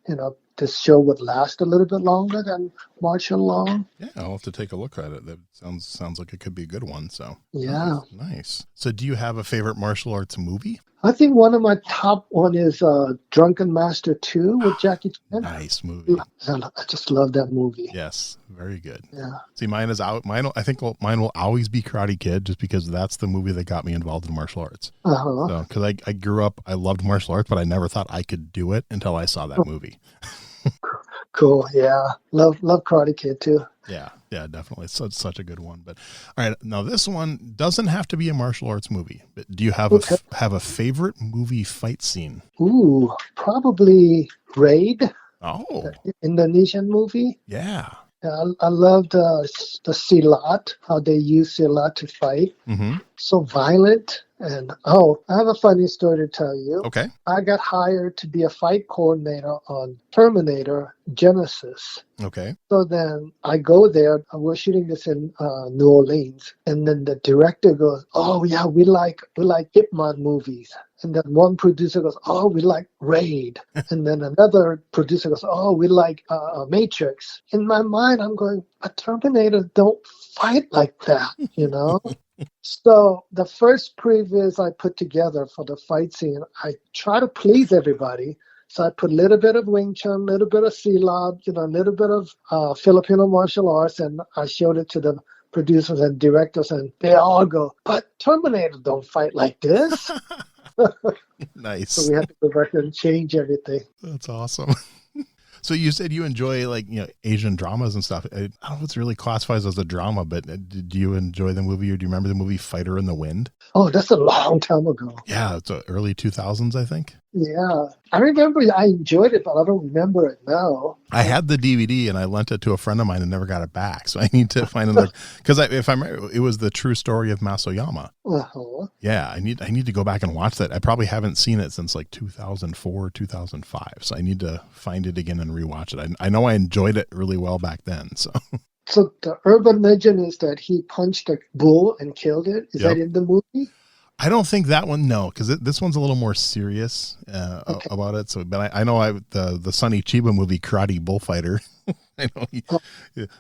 this show would last a little bit longer than martial law. Yeah, I'll have to take a look at it. That sounds like it could be a good one. So yeah, nice. So, do you have a favorite martial arts movie? I think one of my top one is Drunken Master 2 with Jackie Chan. Nice movie. I just love that movie. Yes, very good. Yeah. See, mine is out. I think mine will always be Karate Kid, just because that's the movie that got me involved in martial arts. So, because I grew up, I loved martial arts, but I never thought I could do it until I saw that movie. Cool. Yeah. Love Karate Kid too. Yeah, definitely. It's such a good one. But all right, now this one doesn't have to be a martial arts movie. But do you have a favorite movie fight scene? Ooh, probably Raid. Oh, the Indonesian movie. Yeah. Yeah, I love the silat, how they use silat to fight. Mm-hmm. So violent. And I have a funny story to tell you. Okay. I got hired to be a fight coordinator on Terminator Genesis. Okay. So then I go there. We're shooting this in New Orleans, and then the director goes, "Oh yeah, we like Ip Man movies." And then one producer goes, "Oh, we like Raid." And then another producer goes, "Oh, we like Matrix." In my mind, I'm going, "A Terminator don't fight like that, you know." So the first previs I put together for the fight scene, I try to please everybody. So I put a little bit of Wing Chun, a little bit of Silat, a little bit of Filipino martial arts, and I showed it to the producers and directors, and they all go, "But Terminator don't fight like this." Nice. So we had to go back and change everything. That's awesome. So you said you enjoy Asian dramas and stuff. I don't know if it's really classifies as a drama, but do you enjoy the movie, or do you remember the movie Fighter in the Wind? Oh, that's a long time ago. Yeah, it's early 2000s, I think. Yeah, I remember I enjoyed it, but I don't remember it now. I had the DVD and I lent it to a friend of mine and never got it back. So I need to find another, because if I remember, it was the true story of Masoyama. Uh-huh. Yeah, I need to go back and watch that. I probably haven't seen it since 2004, 2005. So I need to find it again and rewatch it. I know I enjoyed it really well back then. So the urban legend is that he punched a bull and killed it. Is that in the movie? I don't think that one, no, because this one's a little more serious about it. So, but I know the Sonny Chiba movie Karate Bullfighter. I know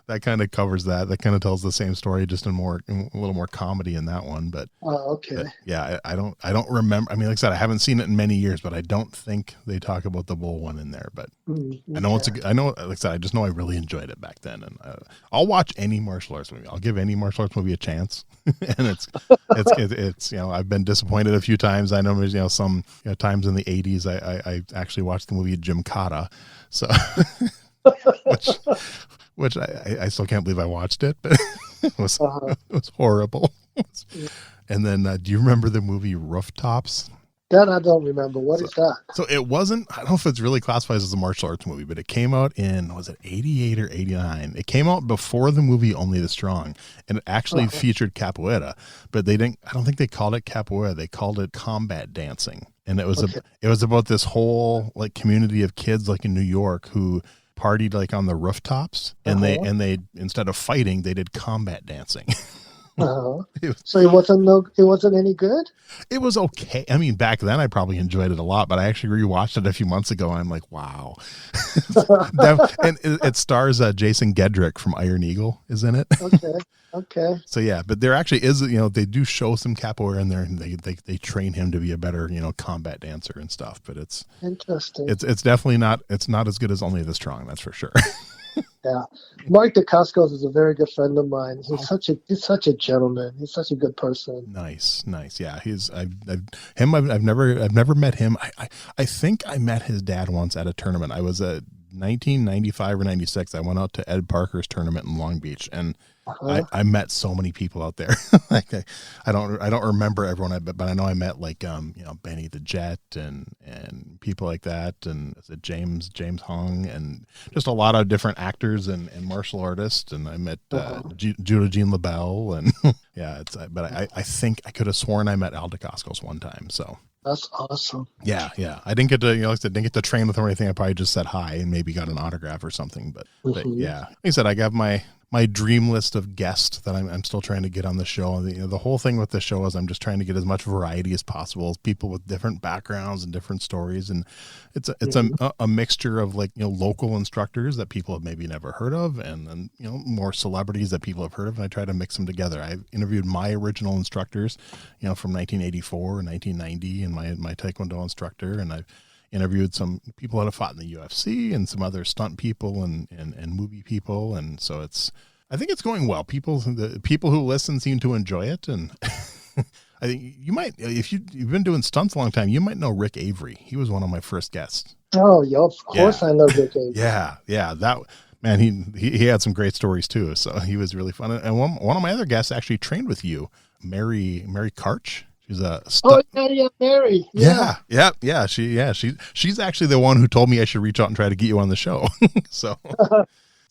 that kind of covers that. That kind of tells the same story, just in a little more comedy in that one. But okay, but yeah, I don't remember. I mean, like I said, I haven't seen it in many years, but I don't think they talk about the bull one in there. But okay. I know I know, like I said, I just know I really enjoyed it back then, and I'll watch any martial arts movie. I'll give any martial arts movie a chance, and it's I've been disappointed a few times. I know some times in the 80s I actually watched the movie Gymkata, so. which I still can't believe I watched it, but it was horrible. And then, do you remember the movie Rooftops? That I don't remember. What is that? So it wasn't, I don't know if it's really classified as a martial arts movie, but it came out in, was it 88 or 89? It came out before the movie Only the Strong, and it actually featured capoeira, but I don't think they called it capoeira. They called it combat dancing. And it was about this whole community of kids in New York who partied on the rooftops, and they instead of fighting, they did combat dancing. So it wasn't any good? It was okay. I mean, back then I probably enjoyed it a lot, but I actually rewatched it a few months ago and I'm like, wow. And it stars Jason Gedrick from Iron Eagle is in it. Okay. So yeah, but there actually is, they do show some capoeira in there, and they train him to be a better, combat dancer and stuff, but it's interesting. It's definitely not as good as Only the Strong. That's for sure. Yeah, Mark Dacascos is a very good friend of mine. He's such a gentleman. He's such a good person. Nice. Yeah, I've never met him. I think I met his dad once at a tournament. I was at 1995 or 96. I went out to Ed Parker's tournament in Long Beach, and I met so many people out there. I don't remember everyone, but I know I met Benny the Jet and people like that, and James Hong, and just a lot of different actors and martial artists. And I met Judah Jean LaBelle, and yeah, but I think I could have sworn I met Al Dacascos one time. So. That's awesome. Yeah. I didn't get to, didn't get to train with him or anything. I probably just said hi and maybe got an autograph or something. But yeah, like I said, I got my dream list of guests that I'm still trying to get on the show. The whole thing with the show is I'm just trying to get as much variety as possible, people with different backgrounds and different stories. And it's a mixture of local instructors that people have maybe never heard of, and then, more celebrities that people have heard of. And I try to mix them together. I've interviewed my original instructors, from 1984 and 1990, and my Taekwondo instructor. And I've interviewed some people that have fought in the UFC and some other stunt people and movie people. And so I think it's going well. The people who listen seem to enjoy it. And I think you might, if you've been doing stunts a long time, you might know Rick Avery. He was one of my first guests. Oh, yeah, of course. Yeah. I know Rick Avery. Yeah. That, man, he had some great stories too. So he was really fun. And one of my other guests actually trained with you, Mary Karch. She's a Mary. Yeah. She's actually the one who told me I should reach out and try to get you on the show. So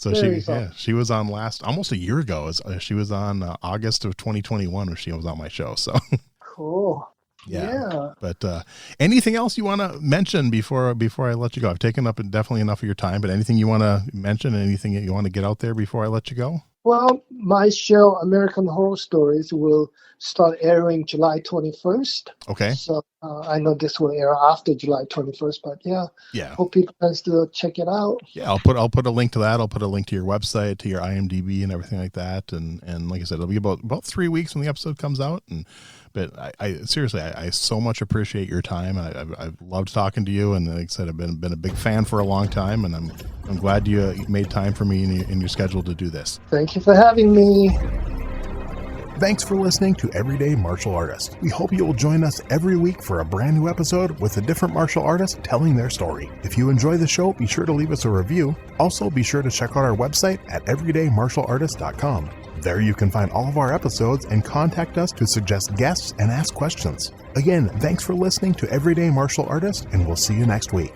So she was on almost a year ago. She was on August of 2021 when she was on my show. So cool. Yeah. But anything else you want to mention before I let you go? I've taken up definitely enough of your time, but anything you want to mention, anything that you want to get out there before I let you go? Well, my show, American Horror Stories, will start airing July 21st. Okay. So I know this will air after July 21st, but yeah. Hope people can still check it out. Yeah, I'll put a link to that. I'll put a link to your website, to your IMDb and everything like that. And like I said, it'll be about 3 weeks when the episode comes out. But I seriously, I so much appreciate your time. I've loved talking to you, and like I said, I've been a big fan for a long time, and I'm glad you made time for me in your schedule to do this. Thank you for having me. Thanks for listening to Everyday Martial Artist. We hope you will join us every week for a brand new episode with a different martial artist telling their story. If you enjoy the show, be sure to leave us a review. Also, be sure to check out our website at everydaymartialartist.com. There you can find all of our episodes and contact us to suggest guests and ask questions. Again, thanks for listening to Everyday Martial Artist, and we'll see you next week.